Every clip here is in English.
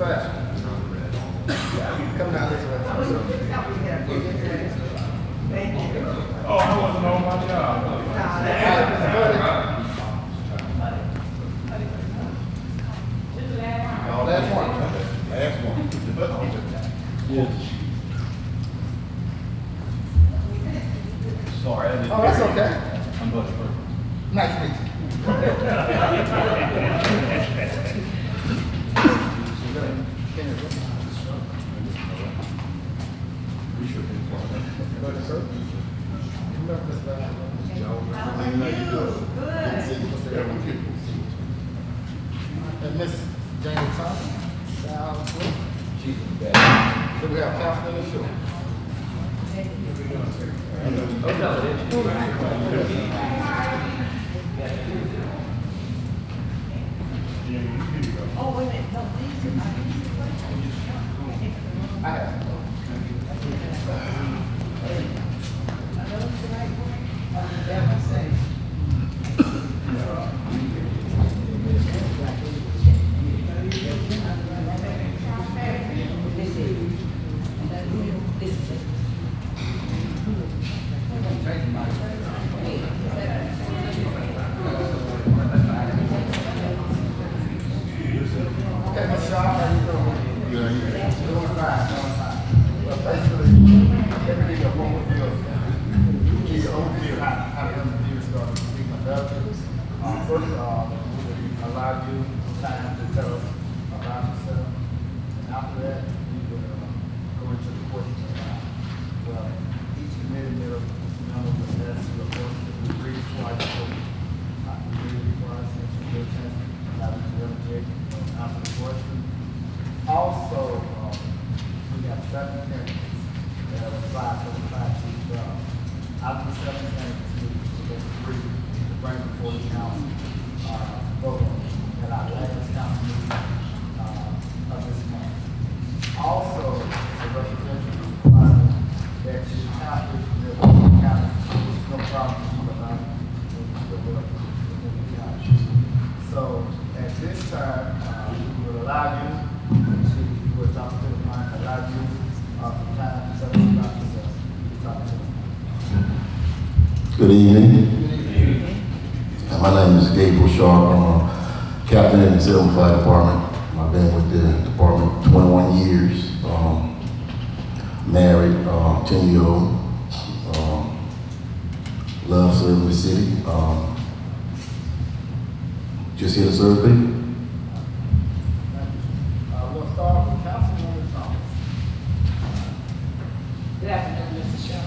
fast. Come down this way. Thank you. Oh, I wasn't on my job. Last one. Last one. Yes. Sorry, I didn't. Oh, that's okay. I'm Butch Burke. Nice to meet you. And Miss Jane Thompson, she's back. So we have Councilman and Shore. Oh, wait a minute, no, these are my, I have. are those the right one? Or did that one say? This is it. Okay, Ms. Shaw, how you doing? Doing fine, doing fine. Well, thankfully, everything is wrong with you. Give you an overview of how the interview is going to be conducted. First, we allow you time to tell us about yourself. And after that, we will go into the question round. Well, each committee member will ask you a question to be brief before I go. Before I send you your chance, allow you to interject and answer the question. Also, we have 7 candidates that have applied for the 5-chief job. Out of the 7 candidates, we select 3 to bring before the council, vote on at our last council meeting of this month. Also, the representative requirement that you have to live in the county, no problem about it. So at this time, we will allow you to, you will talk to the client, allow you from time to tell us about yourself. Talk to them. Good evening. Good evening. My name is Gabriel Sharp. I'm a captain in the Selma Fire Department. I've been with the department 21 years. Married, 10-year-old. Love serving the city. Just here to serve people. We'll start with Councilwoman Thomas. Good afternoon, Mr. Shaw.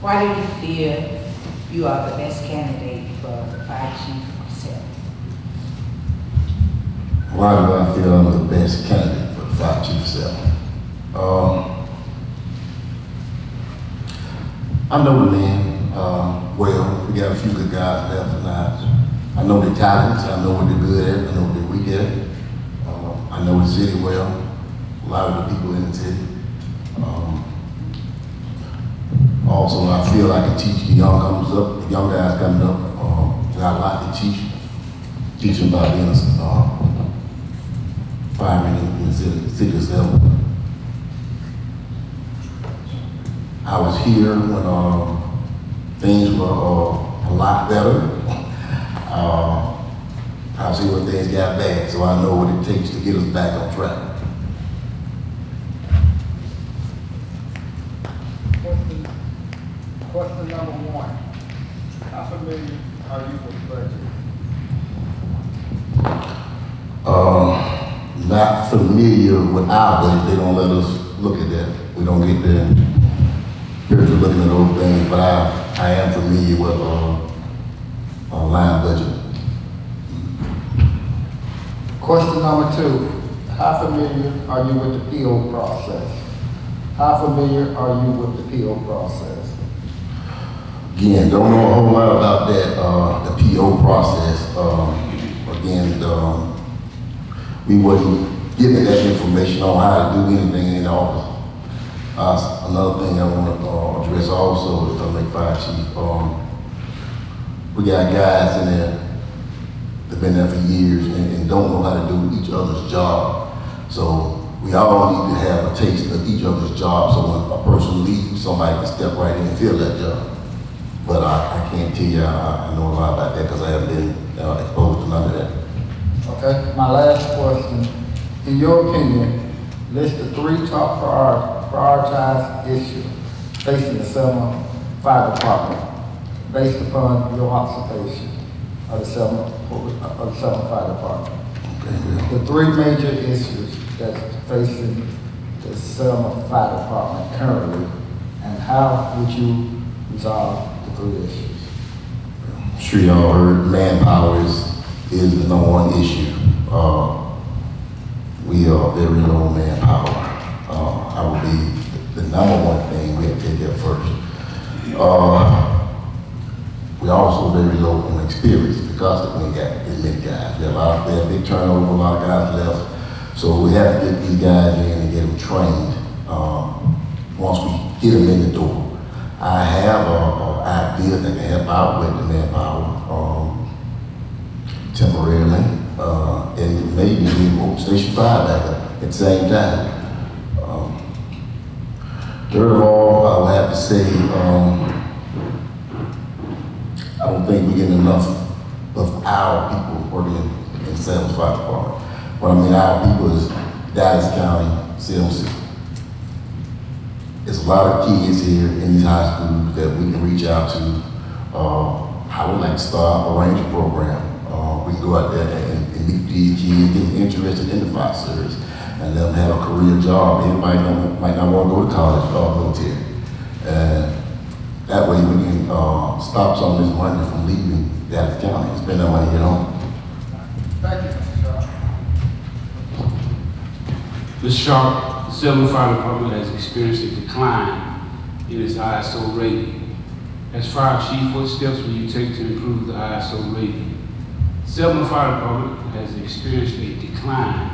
Why do you feel you are the best candidate for the 5-chief cell? Why do I feel I'm the best candidate for the 5-chief cell? I know the men well. We got a few good guys left tonight. I know their talents. I know what they're good at. I know what they're weak at. I know the city well. A lot of the people in the city. Also, I feel I can teach the young comes up, the young guys coming up. Got a lot to teach them about being a fireman in the city of Selma. I was here when things were a lot better. I see when things got bad, so I know what it takes to get us back on track. Question number 1. How familiar are you with the budget? Not familiar with our budget. They don't let us look at that. We don't get the privilege of looking at those things, but I am familiar with line budget. Question number 2. How familiar are you with the PO process? How familiar are you with the PO process? Again, don't know a whole lot about that, the PO process. Again, we wasn't given that information on how to do anything in the office. Another thing I want to address also, if I make fire chief, we got guys in there, the that's been there for years and don't know how to do each other's job. So we all need to have a taste of each other's job, so when a person leaves, somebody can step right in and fill that job. But I can't tell you I know a lot about that because I haven't been exposed to none of that. Okay, my last question. In your opinion, list the 3 top prioritized issues facing the Selma Fire Department based upon your observation of the Selma Fire Department. Okay, The 3 major issues that's facing the Selma Fire Department currently, and how would you resolve the 3 issues? I'm sure y'all heard manpower is the number one issue. We are very low manpower. I would be the number one thing we have to take care of first. We're also very low on experience because we ain't got as many guys. We have big turnover, a lot of guys left. So we have to get these guys in and get them trained once we get them in the door. I have an idea that can help out with the manpower temporarily, and maybe we will Station 5 back up at the same time. Third of all, I would have to say, I don't think we're getting enough of our people working in Selma Fire Department. What I mean our people is Dallas County, Selma City. There's a lot of kids here in these high schools that we can reach out to. I would like to start a ranger program. We can go out there and meet these kids, get them interested in the fire service, and let them have a career job. Everybody might not want to go to college or military. And that way we can stop some of this money from leaving Dallas County and spend that money at home. Thank you, Mr. Shaw. Ms. Sharp, the Selma Fire Department has experienced a decline in its ISO rating. As Fire Chief, what steps will you take to improve the ISO rating? Selma Fire Department has experienced a decline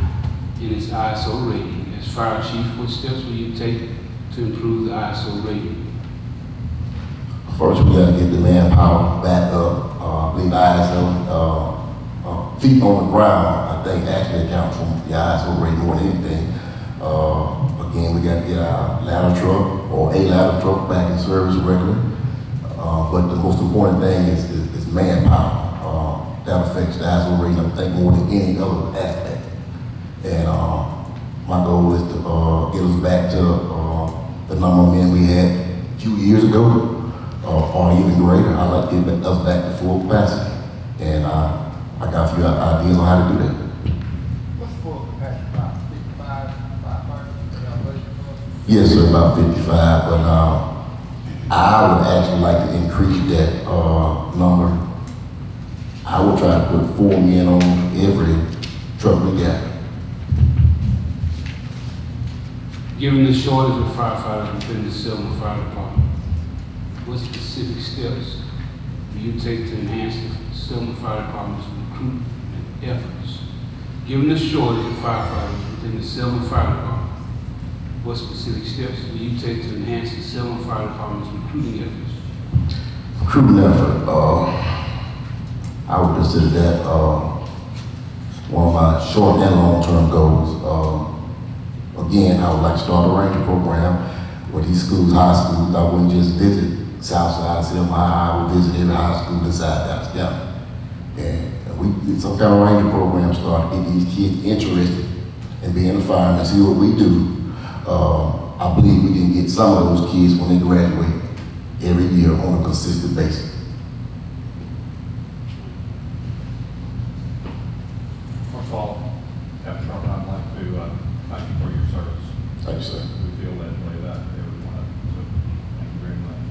in its ISO rating. As Fire Chief, what steps will you take to improve the ISO rating? First, we got to get the manpower back up. I believe ISO, feet on the ground, I think actually accounts for the ISO rate more than anything. Again, we got to get our ladder truck or a ladder truck back in service regularly. But the most important thing is manpower. That affects the ISO rating, I think, more than any other aspect. And my goal is to get us back to the number of men we had a few years ago. Or even greater. I'd like to get us back to full capacity. And I got a few ideas on how to do that. What's full capacity, about 55, 500? Yes, sir, about 55, but I would actually like to increase that number. I would try to put 4 men on every truck we got. Given the shortage of firefighters within the Selma Fire Department, what specific steps will you take to enhance the Selma Fire Department's recruitment efforts? Given the shortage of firefighters within the Selma Fire Department, what specific steps will you take to enhance the Selma Fire Department's recruiting efforts? Recruiting effort, I would consider that one of my short and long-term goals. Again, I would like to start a ranger program with these schools, high schools. I wouldn't just visit Southside Selma High. I would visit every high school inside Dallas County. And we get some kind of ranger program started to get these kids interested in being a fireman and see what we do. I believe we can get some of those kids when they graduate every year on a consistent basis. First of all, Captain Sharp, I'd like to thank you for your service. Thank you, sir. We feel that way about everyone of you, so thank you very much.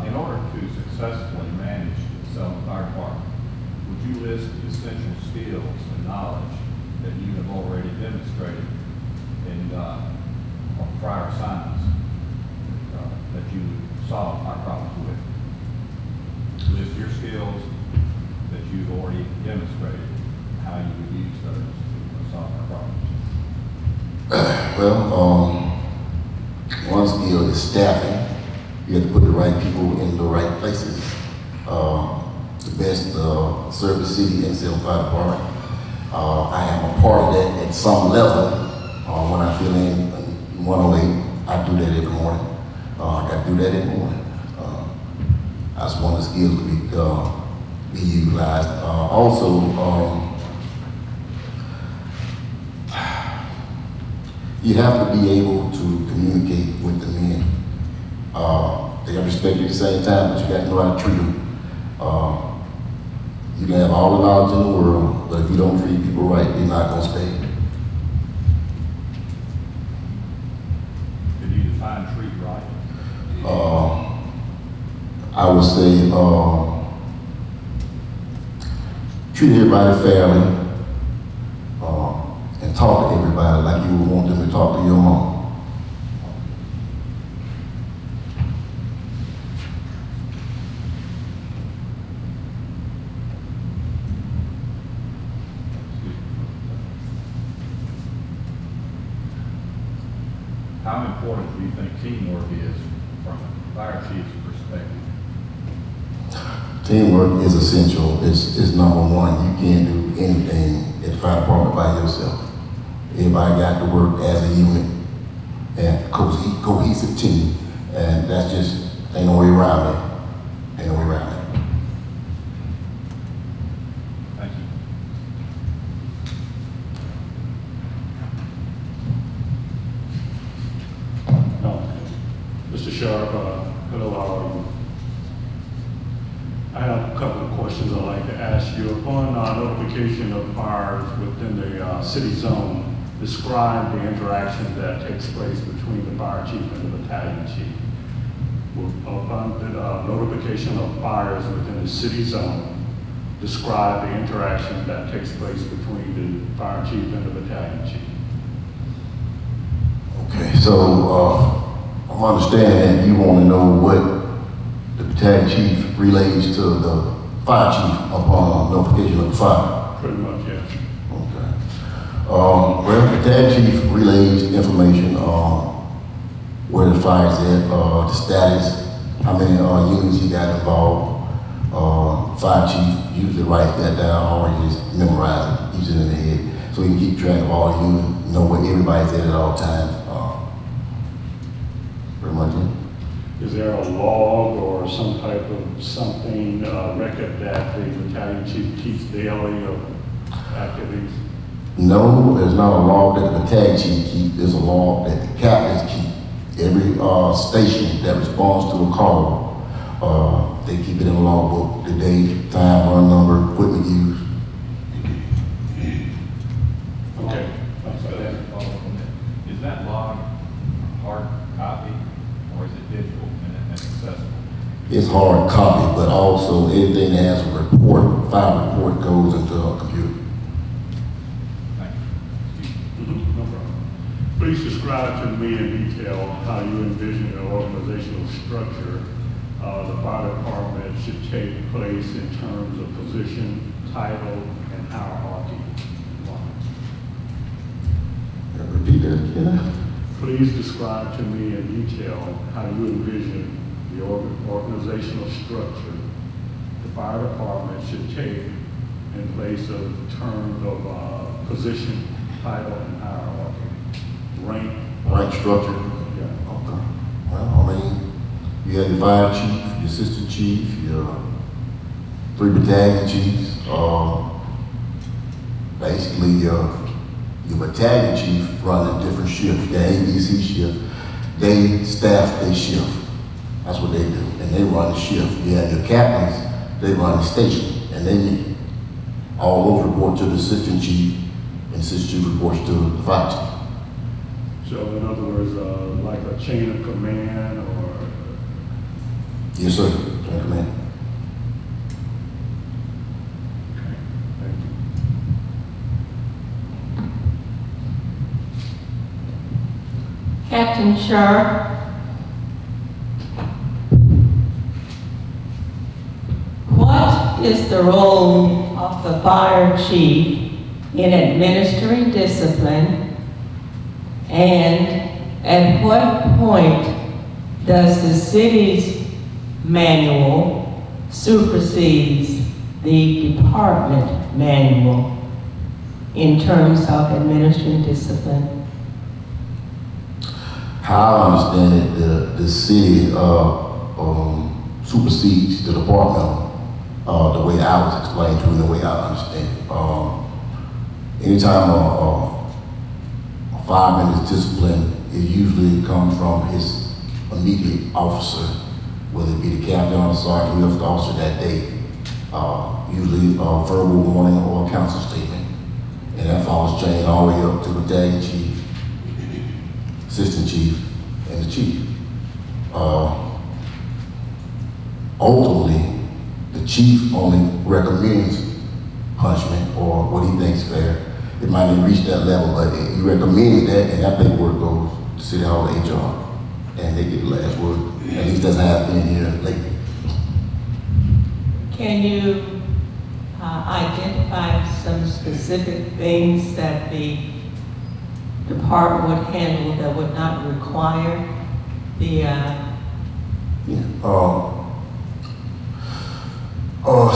In order to successfully manage the Selma Fire Department, would you list the essential skills and knowledge that you have already demonstrated in prior assignments that you would solve our problems with? List your skills that you've already demonstrated, how you would use those to solve our problems. Well, one skill is staffing. You have to put the right people in the right places. The best serve the city and Selma Fire Department. I am a part of that at some level. When I fill in 108, I do that every morning. I got to do that every morning. That's one of the skills to be utilized. Also, you have to be able to communicate with the men. They got to respect you at the same time, but you got to know how to treat them. You can have all the knowledge in the world, but if you don't treat people right, they're not going to stay. Could you define treat right? I would say treat everybody fairly and talk to everybody like you would want them to talk to your mom. How important do you think teamwork is from a fire chief's perspective? Teamwork is essential. It's number one. You can't do anything at the fire department by yourself. Everybody got to work as a unit and cohesive team, and that's just ain't no way around it. Ain't no way around it. Thank you. Mr. Sharp, hello, how are you? I have a couple of questions I'd like to ask you. Upon notification of fires within the city zone, describe the interaction that takes place between the fire chief and the battalion chief. Upon the notification of fires within the city zone, describe the interaction that takes place between the fire chief and the battalion chief. Okay, so I'm understanding that you want to know what the battalion chief relays to the fire chief upon notification of the fire. Pretty much, yes. Okay. Well, the battalion chief relays information on where the fire is at, the status, how many units he got involved. Fire chief usually writes that down or he just memorize it, keeps it in the head, so he can keep track of all the units, know where everybody's at all times. Pretty much it. Is there a log or some type of something, record that the battalion chief keeps daily of activities? No, there's not a log that the battalion chief keeps. There's a log that the captains keep. Every station that responds to a call, they keep it in a logbook. The date, time, run number, equipment used. Okay. Is that log a hard copy or is it digital and accessible? It's hard copy, but also anything that has a report, file report goes into a computer. Thank you. No problem. Please describe to me in detail how you envision the organizational structure the fire department should take place in terms of position, title, and hierarchy. Repeat that again. Please describe to me in detail how you envision the organizational structure the fire department should take in place of terms of position, title, and hierarchy. Rank. Rank structure. Yeah. Okay. Well, I mean, you have your fire chief, your assistant chief, your 3 battalion chiefs. Basically, your battalion chief run a different shift. The ABC shift, they staff their shift. That's what they do, and they run the shift. You have your captains, they run the station, and then all those report to the assistant chief, and assistant chief reports to the fire chief. So in other words, like a chain of command or? Yes, sir. Chain of command. Okay, thank you. Captain Sharp, what is the role of the fire chief in administering discipline, and at what point does the city's manual supersede the department manual in terms of administering discipline? How I understand it, the city supersedes the departmental, the way I was explained to and the way I understand it. Anytime a fireman is disciplined, it usually comes from his immediate officer, whether it be the captain or the sergeant, whoever's the officer that day. Usually a verbal warning or a council statement. And that follows chain all the way up to the battalion chief, assistant chief, and the chief. Ultimately, the chief only recommends punishment or what he thinks fair. It might not reach that level, but he recommended that, and that paperwork goes to City Hall HR, and they get the last word. At least that's happening here lately. Can you identify some specific things that the department would handle that would not require the,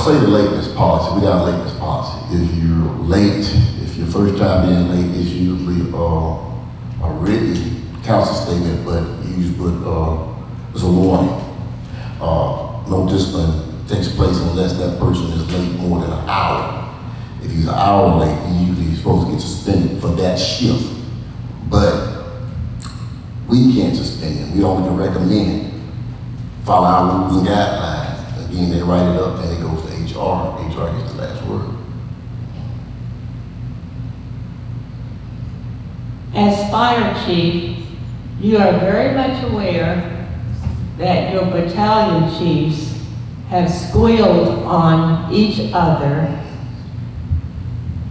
say the lateness policy. We got a lateness policy. If you're late, if your first time being late, it's usually a written council statement, but you usually put as a warning. No discipline takes place unless that person is late more than an hour. If he's an hour late, he usually is supposed to get suspended for that shift. But we can't suspend him. We only can recommend follow our rules and guidelines. Again, they write it up and it goes to HR. HR gets the last word. as fire chief, you are very much aware that your battalion chiefs have squealed on each other,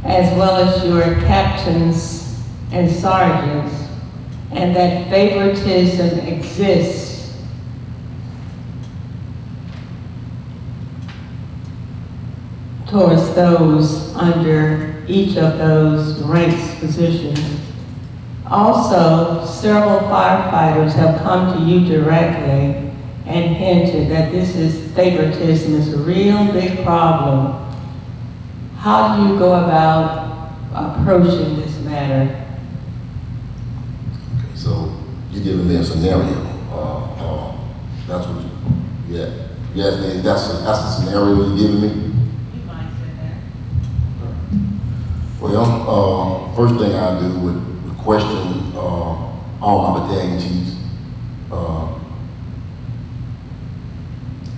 as well as your captains and sergeants, and that favoritism exists. Towards those under each of those ranks positions. Also, several firefighters have come to you directly and hinted that this is favoritism is a real big problem. How do you go about approaching this matter? Okay, so you're giving me a scenario. That's what you asked me. That's a scenario you're giving me. You might say that. Well, first thing I do would question all my battalion chiefs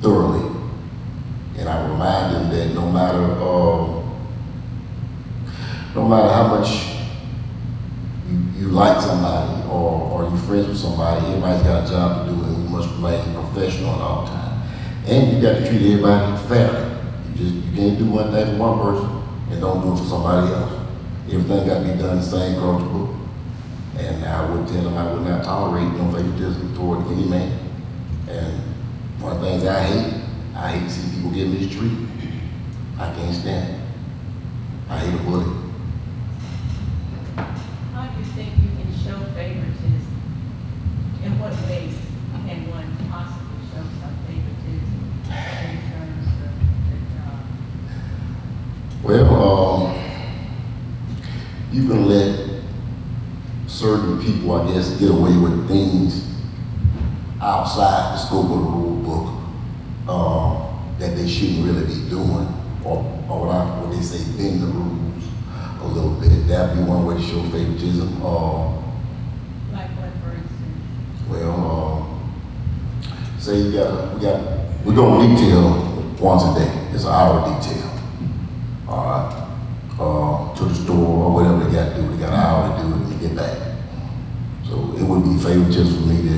thoroughly, and I remind them that no matter how much you like somebody or you're friends with somebody, everybody's got a job to do, and we must remain professional at all times. And you got to treat everybody fairly. You can't do one thing for one person and don't do it for somebody else. Everything got to be done the same across the book. And I would tell them I would not tolerate no favoritism toward any man. And one of the things I hate to see people get mistreated. I can't stand it. I hate a bully. How do you think you can show favoritism? In what ways can one possibly show some favoritism in terms of the job? Well, you can let certain people, I guess, get away with things outside the scope of the rule book that they shouldn't really be doing, or what they say, bend the rules a little bit. That'd be one way to show favoritism. Like what, for instance? Well, say we're gonna detail once a day. It's an hour detail. All right. To the store or whatever they got to do. They got an hour to do it and they get back. So it would be favoritism for me to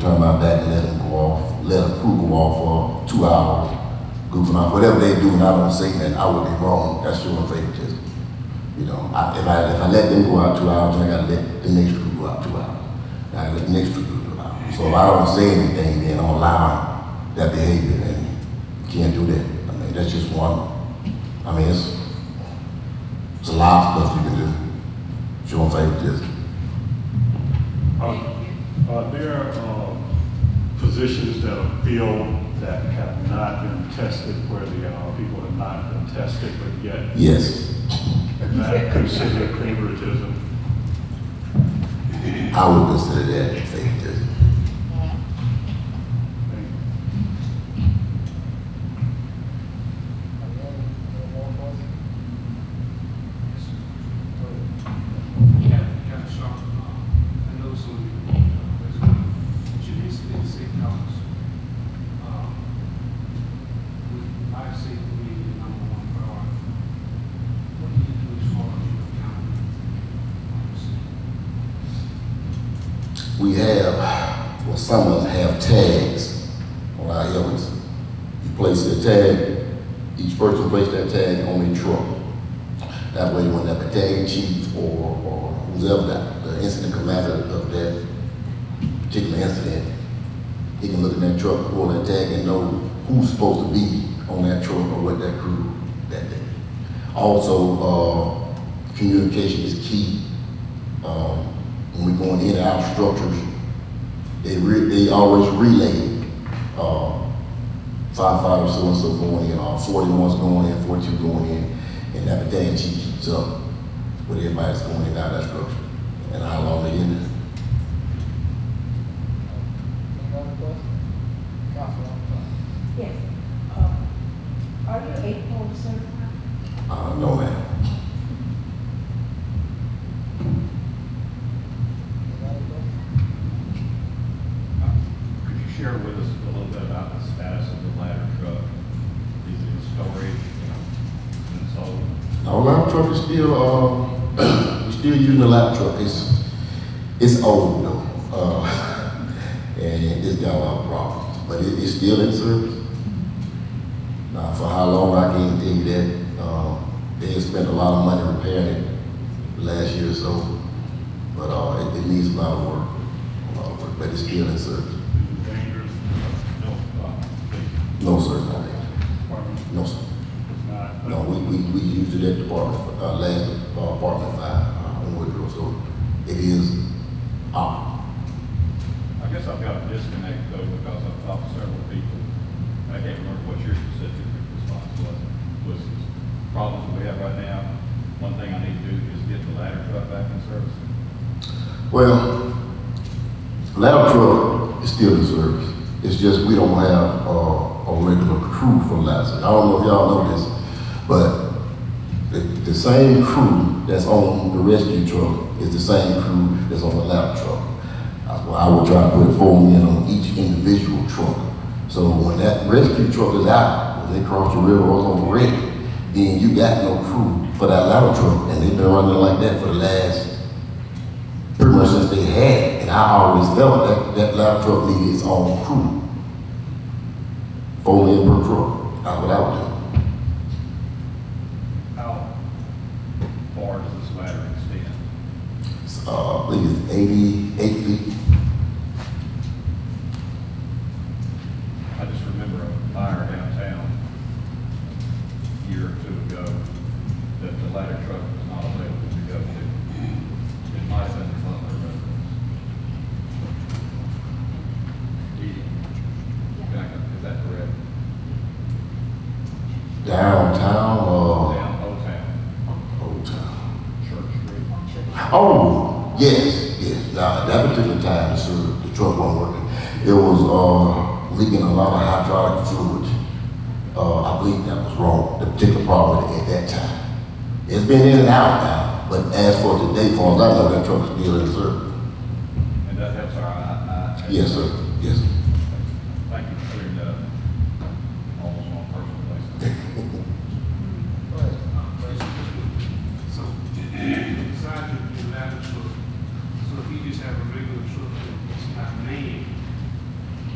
turn my back and let them go off, let a crew go off for 2 hours, goofing off, whatever they do, and I don't say that, I would be wrong. That's showing favoritism. If I let them go out 2 hours, then I got to let the next crew go out 2 hours. I got to let the next crew go 2 hours. So if I don't say anything, then I'm allowing that behavior, and you can't do that. I mean, that's just one. I mean, it's a lot of stuff you can do. Showing favoritism. There are positions that are filled that have not been tested, where the people have not been tested, but yet Yes, is that considered favoritism? I would consider that favoritism. Yeah, Captain Shaw, I know some of you, residents, should incident safe house. With life safety being the number one priority, what do you do as far as your county? We have, well, some of us have tags on our helmets. You place the tag, each person places that tag on their truck. That way, when that battalion chief or who's ever the incident commander of that particular incident, he can look at that truck, pull that tag, and know who's supposed to be on that truck or with that crew that day. Also, communication is key. When we're going in and out of structures, they always relay firefighters so and so going in, 41's going in, 42 going in, and that battalion chief keeps up with everybody's going in and out of that structure and how long they in there. Any other questions? Councilman? Yes. Are you April certified? No, ma'am. Any other questions? Could you share with us a little bit about the status of the ladder truck? Is it in storage, been sold? Our ladder truck is still, we're still using the ladder truck. It's old though, and it's got a lot of problems, but it's still in service. Now, for how long, I can't tell you that. They have spent a lot of money repairing it last year or so, but it needs a lot of work, but it's still in service. Dangerous? No, please. No, sir, not that. Department? No, sir. It's not? No, we used it at Department, last Department 5, on Woodrow, so it is up. I guess I've got a disconnect though, because I've talked to several people. I can't remember what your specific response was the problems we have right now. One thing I need to do is get the ladder truck back in service. Well, ladder truck is still in service. It's just we don't have a regular crew for ladder. I don't know if y'all know this, but the same crew that's on the rescue truck is the same crew that's on the ladder truck. That's why I would try to put 4 men on each individual truck. So when that rescue truck is out, when they cross the river or on the ready, then you got no crew for that ladder truck, and they've been running like that for the last, pretty much since they had it. And I always felt that that ladder truck needed its own crew. 4 men per truck, that's what I would do. How far does this ladder extend? I believe it's 88 feet. I just remember a fire downtown a year or 2 ago that the ladder truck was not available to go to. It might have been some of the residents. Is that correct? Downtown, Down Old Town, Old Town. Church Street. Oh, yes. Now, at that particular time, sir, the truck wasn't working. It was leaking a lot of hydraulic fluid. I believe that was wrong, the particular problem at that time. It's been in and out now, but as for today, for as I know, that truck is still in service. And that's all right. Yes, sir. Yes, sir. Thank you for clearing that up. Almost one personal place. Go ahead. So, besides your ladder truck, so if you just have a regular truck that's not manned,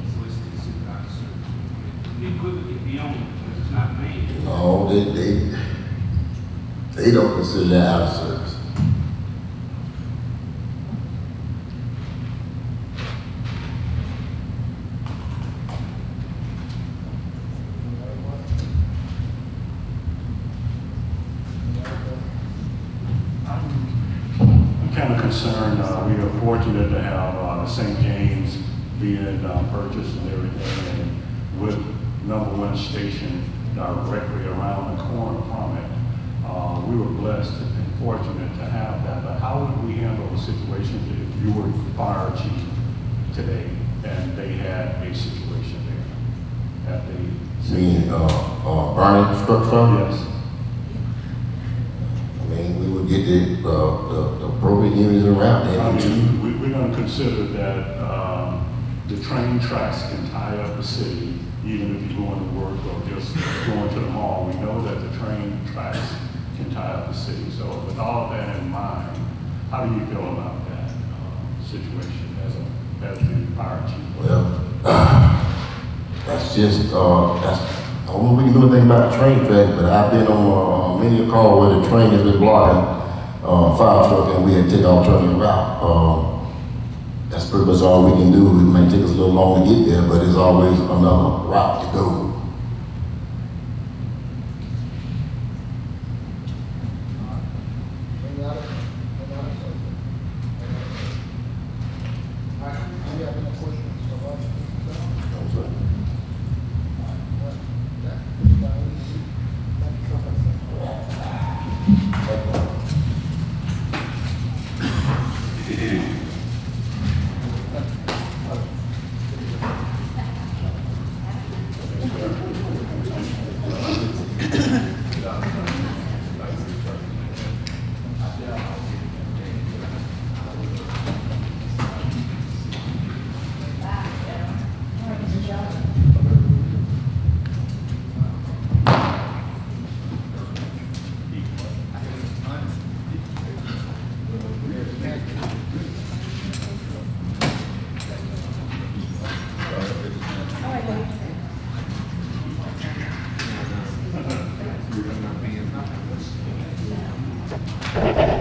so it's considered out of service. The equipment can be on it, but it's not manned. No, they don't consider that out of service. Any other questions? Any other questions? I'm kind of concerned, we are fortunate to have St. James being purchased and everything, and with number one station directly around the corner from it. We were blessed and fortunate to have that, but how would we handle a situation if you were fire chief today and they had a situation there at the You mean, burning structure? Yes. I mean, we would get the appropriate units around there. I mean, we're gonna consider that, the train tracks can tie up the city, even if you're going to work or just going to the mall. We know that the train tracks can tie up the city. So with all of that in mind, how do you feel about that, situation as the fire chief? Well, that's just, I don't know if we can do anything about the train track, but I've been on many a call where the train has been blocking fire truck and we had to take alternative route. That's pretty much all we can do. It may take us a little long to get there, but there's always another route to go. Any other questions? All right, any other questions of us? Thank you so much, sir. Thank you.